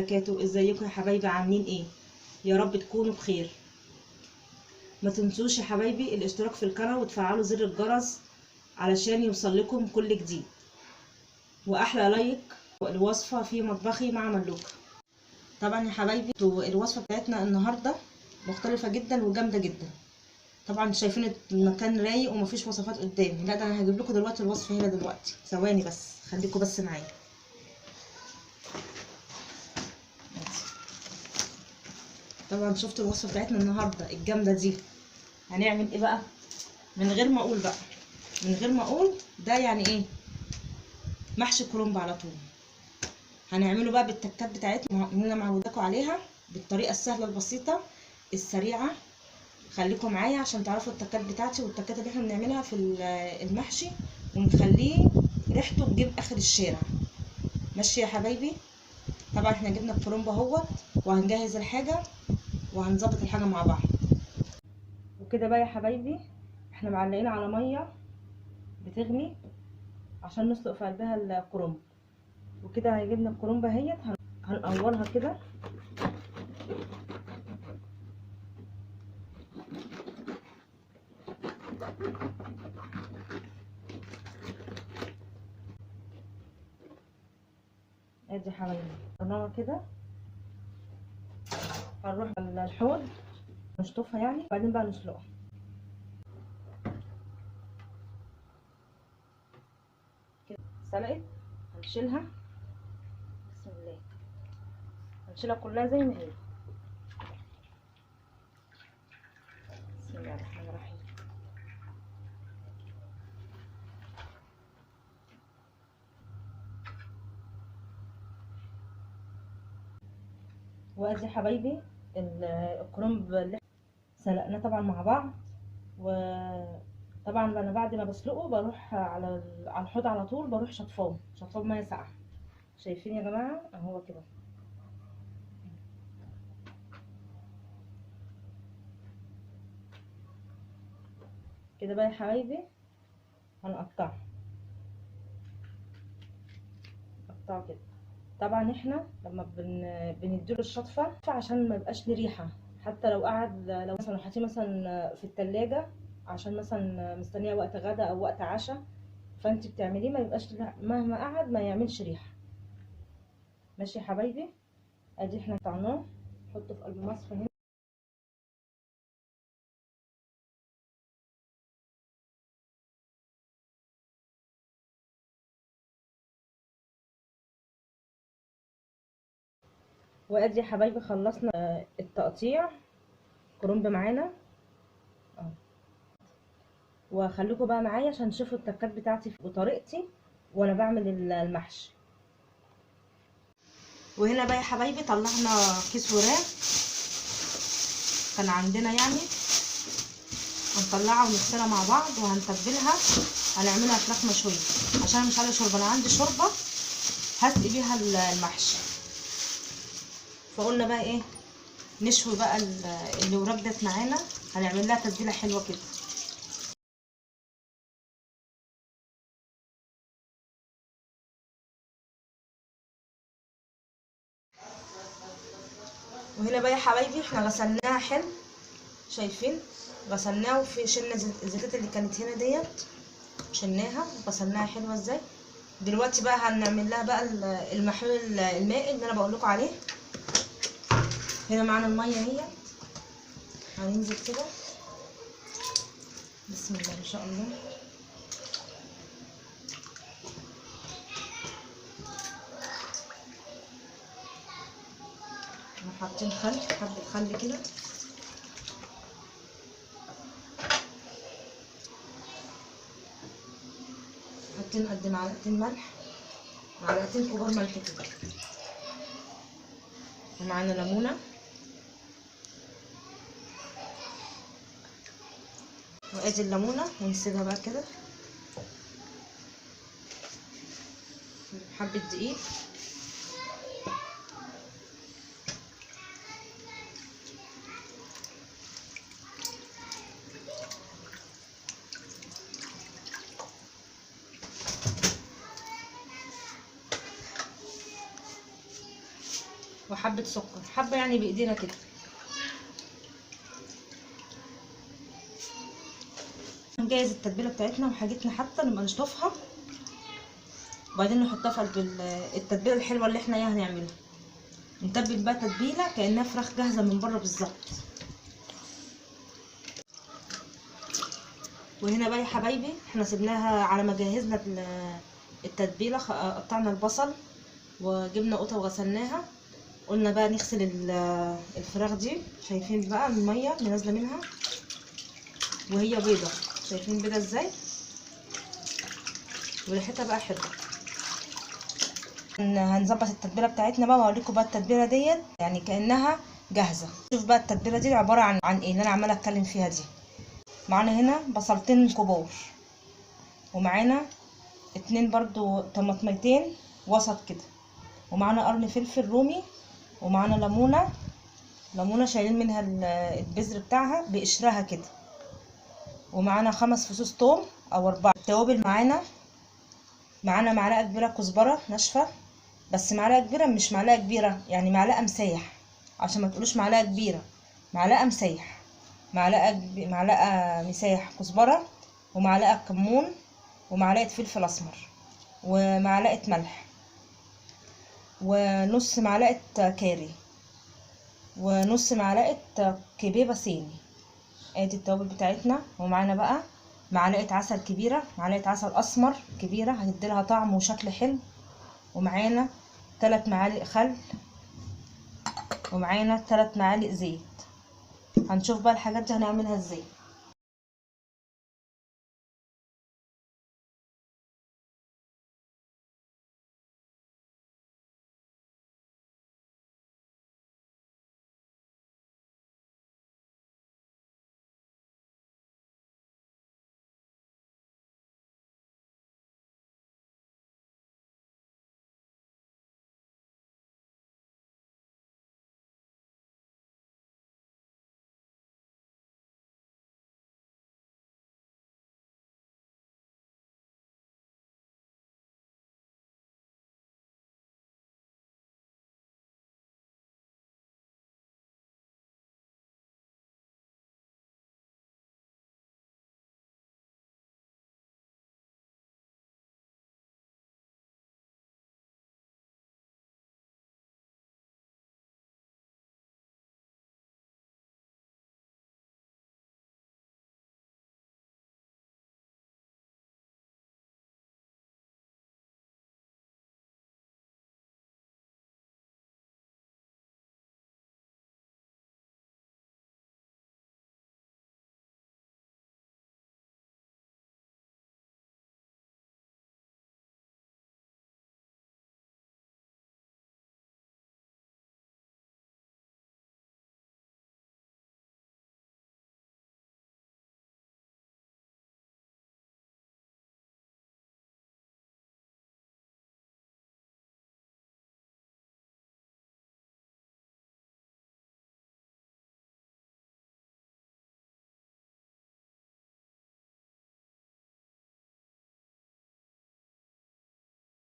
وبركاته. ازيكم يا حبايبي، عاملين ايه؟ يا رب تكونوا بخير. ما تنسوش يا حبايبي الاشتراك في القناه وتفعلوا زر الجرس علشان يوصل لكم كل جديد. واحلى لايك الوصفه في مطبخي مع ملوكه. طبعا يا حبايبي الوصفه بتاعتنا النهارده مختلفه جدا وجامده جدا. طبعا شايفين المكان رايق ومفيش وصفات قدامي، لا ده انا هجيب لكم دلوقتي الوصفه هنا دلوقتي. ثواني بس، خليكم بس معايا. طبعا شفتوا الوصفه بتاعتنا النهارده الجامده دي. هنعمل ايه بقى؟ من غير ما اقول بقى، من غير ما اقول ده يعني ايه، محشي كرنب على طول. هنعمله بقى بالتكات بتاعتنا اللي انا معوداكم عليها، بالطريقه السهله البسيطه السريعه. خليكم معايا عشان تعرفوا التكات بتاعتي والتكات اللي احنا بنعملها في المحشي، ونخليه ريحته تجيب اخر الشارع. ماشي يا حبايبي؟ طبعا احنا جبنا الكرنب اهوت، وهنجهز الحاجه وهنظبط الحاجه مع بعض. وكده بقى يا حبايبي احنا معلقين على ميه بتغلي عشان نسلق في قلبها الكرنب. وكده جبنا الكرنب اهيت، هنقورها كده. ادي يا حبايبي قرناها كده. هنروح على الحوض نشطفها يعني، وبعدين بقى نسلقها. كده سلقت، هنشيلها. بسم الله، هنشيلها كلها زي ما هي. بسم الله الرحمن الرحيم. وادي يا حبايبي الكرنب اللي سلقناه طبعا مع بعض. وطبعا انا بعد ما بسلقه بروح على الحوض على طول، بروح شطفاه ميه ساقعه. شايفين يا جماعه اهو كده. كده بقى يا حبايبي هنقطعه كده. طبعا احنا لما بنديله الشطفه عشان ما يبقاش له ريحه، حتى لو قعد، لو مثلا حاطيه مثلا في التلاجة عشان مثلا مستنيه وقت غدا او وقت عشاء، فانت بتعمليه ما يبقاش مهما قعد ما يعملش ريحه. ماشي يا حبايبي؟ ادي احنا قطعناه، نحطه في قلب مصفى هنا. وادي يا حبايبي خلصنا التقطيع كرنب معانا اهو. وخليكم بقى معايا عشان تشوفوا التكات بتاعتي وطريقتي وانا بعمل المحشي. وهنا بقى يا حبايبي طلعنا كيس وراك كان عندنا يعني، هنطلعها ونغسلها مع بعض وهنتبلها. هنعملها فراخ مشويه عشان مش عايزه شوربه، انا عندي شوربه هسقي بيها المحشي. فقلنا بقى ايه، نشوي بقى اللي وردت معانا، هنعمل لها تتبيله حلوه كده. وهنا بقى يا حبايبي احنا غسلناها حلو، شايفين؟ غسلناها وفي شلنا الزيتات اللي كانت هنا ديت، شلناها وغسلناها حلوه ازاي. دلوقتي بقى هنعمل لها بقى المحلول المائي اللي انا بقول لكم عليه. هنا معانا الميه اهي، هننزل كده. بسم الله ما شاء الله. حاطين خل، حبه خل كده. حاطين قد معلقتين ملح، معلقتين كبار ملح كده. ومعانا ليمونه، وادي الليمونه ونسيبها بقى كده. حبه دقيق، وحبه سكر، حبه يعني بايدينا كده. نجهز التتبيله بتاعتنا وحاجتنا حتى نبقى نشطفها، وبعدين نحطها في قلب التتبيله الحلوه اللي احنا هنعملها. نتبل بقى تتبيله كانها فراخ جاهزه من بره بالظبط. وهنا بقى يا حبايبي احنا سيبناها على ما جهزنا التتبيله. قطعنا البصل وجبنا قطه وغسلناها. قلنا بقى نغسل الفراخ دي. شايفين بقى الميه اللي نازله منها وهي بيضه، شايفين بيضه ازاي، وريحتها بقى حلوه. هنظبط التتبيله بتاعتنا بقى واوريكم بقى التتبيله ديت يعني كانها جاهزه. شوف بقى التتبيله دي عباره عن ايه اللي انا عماله اتكلم فيها دي. معانا هنا بصلتين كبار، ومعانا 2 برضو طماطميتين وسط كده، ومعانا قرن فلفل رومي، ومعانا ليمونه شايلين منها البذر بتاعها بقشرها كده، ومعانا 5 فصوص توم او 4. التوابل معانا معلقه كبيره كزبره ناشفه، بس معلقه كبيره مش معلقه كبيره، يعني معلقه مسايح، عشان ما تقولوش معلقه كبيره، معلقه مسايح. معلقه مسايح كزبره، ومعلقه كمون، ومعلقه فلفل اسمر، ومعلقه ملح، ونص معلقه كاري، ونص معلقه كبيبه صيني. ادي التوابل بتاعتنا. ومعانا بقى معلقه عسل كبيره، معلقه عسل اسمر كبيره هتديلها طعم وشكل حلو. ومعانا 3 معالق خل، ومعانا 3 معالق زيت. هنشوف بقى الحاجات دي هنعملها ازاي.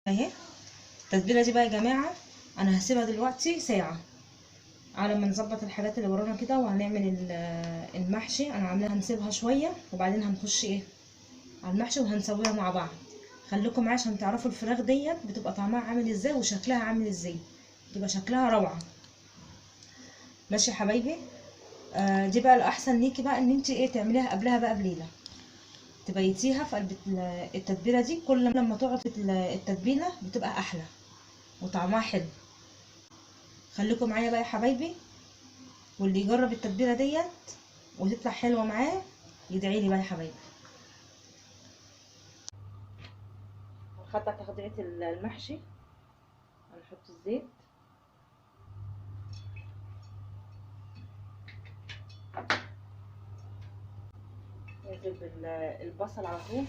اهي التتبيله دي بقى يا جماعه انا هسيبها دلوقتي ساعه على ما نظبط الحاجات اللي ورانا كده، وهنعمل المحشي. انا عاملاها هنسيبها شويه وبعدين هنخش ايه على المحشي وهنسويها مع بعض. خليكم معايا عشان تعرفوا الفراخ ديت بتبقى طعمها عامل ازاي وشكلها عامل ازاي. بتبقى شكلها روعه. ماشي يا حبايبي. دي بقى الاحسن ليكي بقى ان انت ايه تعمليها قبلها بقى بليله، تبيتيها في قلب التتبيله دي. كل لما تقعد في التتبيله بتبقى احلى وطعمها حلو. خليكم معايا بقى يا حبايبي، واللي يجرب التتبيله ديت وتطلع حلوه معاه يدعي لي بقى يا حبايبي. هنخدع تخديعه المحشي. هنحط الزيت، ننزل بالبصل على طول،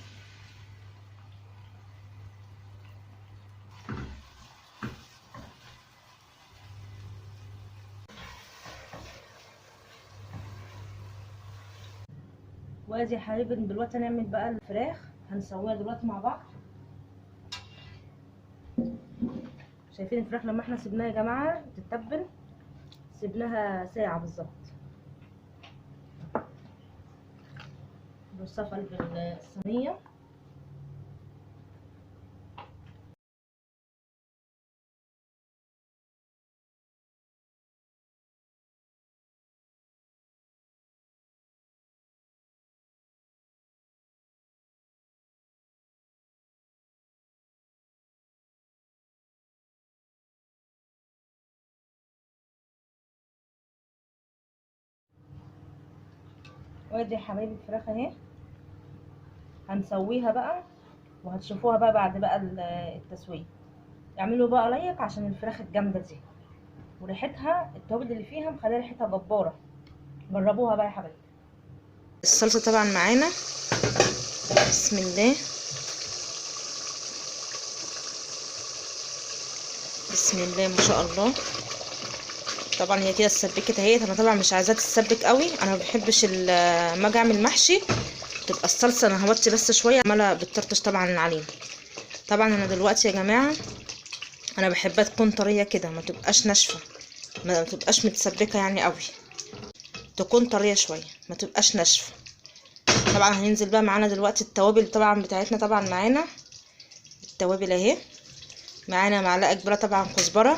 وادي يا حبايبي دلوقتي هنعمل بقى الفراخ. هنسويها دلوقتي مع بعض. شايفين الفراخ لما احنا سيبناها يا جماعه تتبل، سيبناها ساعه بالظبط. نرصها في قلب الصينيه. وادي يا حبايبي الفراخ اهي، هنسويها بقى وهتشوفوها بقى بعد بقى التسويه. اعملوا بقى لايك عشان الفراخ الجامده دي وريحتها، التوابل اللي فيها مخليه ريحتها جباره. جربوها بقى يا حبايبي. الصلصه طبعا معانا، بسم الله بسم الله ما شاء الله. طبعا هي كده اتسبكت اهي. انا طبعا مش عايزاها تتسبك قوي، انا ما بحبش لما اجي اعمل محشي تبقى الصلصه انا هوطي بس شويه عماله بتطرطش طبعا علينا. طبعا انا دلوقتي يا جماعه انا بحبها تكون طريه كده، ما تبقاش ناشفه، ما تبقاش متسبكه يعني قوي، تكون طريه شويه ما تبقاش ناشفه. طبعا هننزل بقى معانا دلوقتي التوابل طبعا بتاعتنا. طبعا معانا التوابل اهي، معانا معلقه كبيره طبعا كزبره،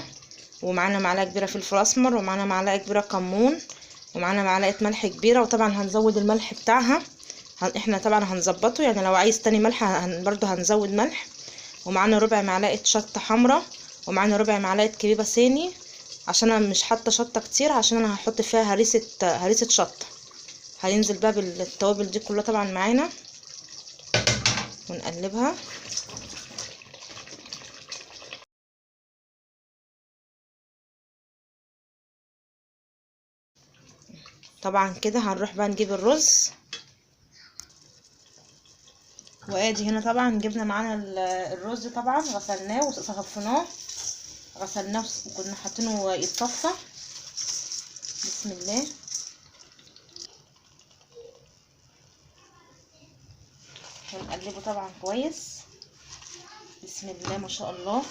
ومعانا معلقه كبيره فلفل اسمر، ومعانا معلقه كبيره كمون، ومعانا معلقه ملح كبيره. وطبعا هنزود الملح بتاعها، احنا طبعا هنظبطه يعني، لو عايز تاني ملح برضو هنزود ملح. ومعانا ربع معلقه شطه حمراء، ومعانا ربع معلقه كبيبه صيني، عشان انا مش حاطه شطه كتير عشان انا هحط فيها هريسه شطه. هننزل بقى بالتوابل دي كلها طبعا معانا ونقلبها. طبعا كده هنروح بقى نجيب الرز. وادي هنا طبعا جبنا معانا الرز، طبعا غسلناه وصفيناه، غسلناه وكنا حاطينه يتصفى. بسم الله. ونقلبه طبعا كويس، بسم الله ما شاء الله.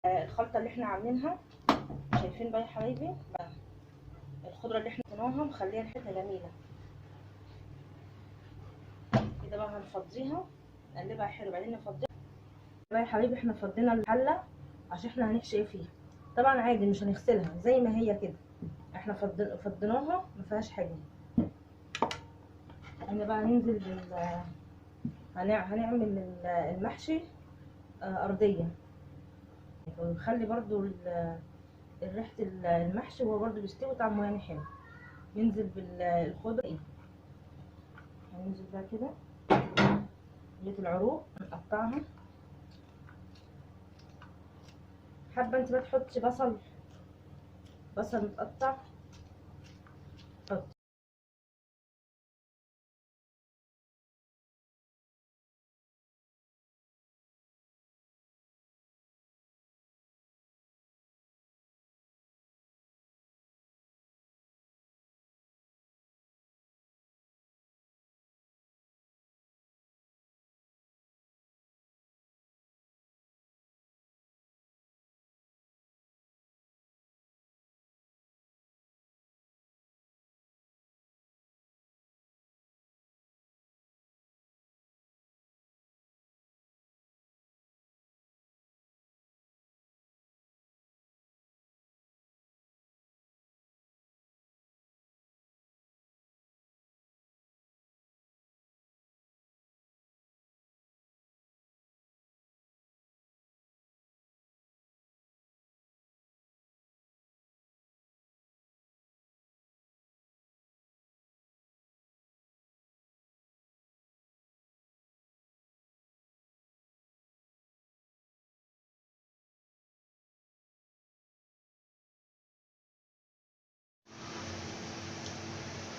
الخلطه اللي احنا عاملينها، شايفين بقى يا حبايبي الخضره اللي احنا حطيناها مخليها ريحتها جميله كده. بقى هنفضيها نقلبها حلو، بعدين نفضيها بقى يا حبايبي. احنا فضينا الحله عشان احنا هنحشي ايه فيها. طبعا عادي مش هنغسلها زي ما هي كده، احنا فضيناها ما فيهاش حاجه. احنا بقى هننزل هنعمل المحشي ارضيه، ونخلي برضو ريحه المحشي وهو برضو بيستوي طعمه يعني حلو. ننزل بالخضره ايه، هننزل بقى كده بيت العروق نقطعها. حابه انت بقى تحطي بصل متقطع حطي.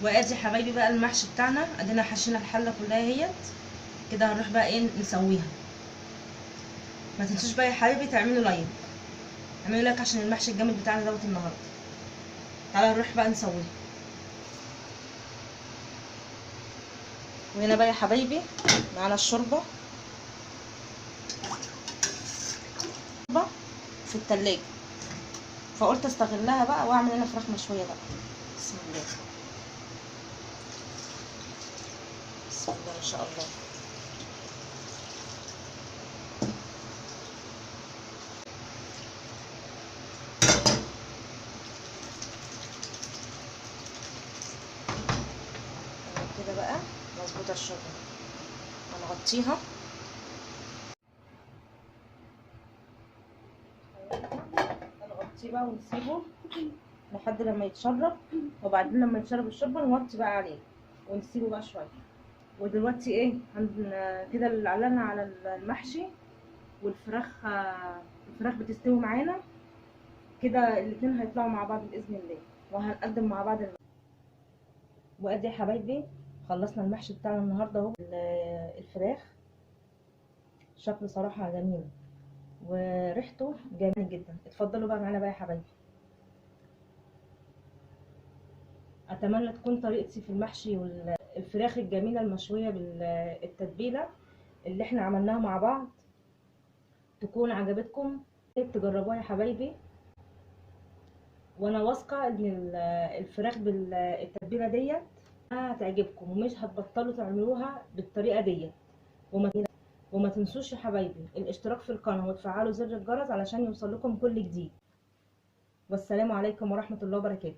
وادي حبايبي بقى المحشي بتاعنا، ادينا حشينا الحله كلها اهيت كده. هنروح بقى ايه نسويها. ما تنسوش بقى يا حبايبي تعملوا لايك، اعملوا لايك عشان المحشي الجامد بتاعنا دوت النهارده. تعالوا نروح بقى نسويه. وهنا بقى يا حبايبي معانا الشوربه في التلاجة، فقلت استغلها بقى واعمل انا فراخ مشويه بقى. بسم الله، بسم الله ما شاء الله. كده بقى مظبوطه الشوربه، هنغطيها نغطيه بقى ونسيبه لحد لما يتشرب، وبعدين لما يتشرب الشوربه نغطي بقى عليه ونسيبه بقى شويه. ودلوقتي ايه كده اللي علنا على المحشي والفراخ، الفراخ بتستوي معانا كده، الاتنين هيطلعوا مع بعض باذن الله وهنقدم مع بعض وادي يا حبايبي خلصنا المحشي بتاعنا النهارده اهو. الفراخ شكله صراحه جميل وريحته جميل جدا. اتفضلوا بقى معانا بقى يا حبايبي. اتمنى تكون طريقتي في المحشي والفراخ الجميله المشويه بالتتبيله اللي احنا عملناها مع بعض تكون عجبتكم، تجربوها يا حبايبي. وانا واثقه ان الفراخ بالتتبيله ديت هتعجبكم ومش هتبطلوا تعملوها بالطريقه ديت. وما تنسوش يا حبايبي الاشتراك في القناه وتفعلوا زر الجرس علشان يوصل لكم كل جديد. والسلام عليكم ورحمه الله وبركاته.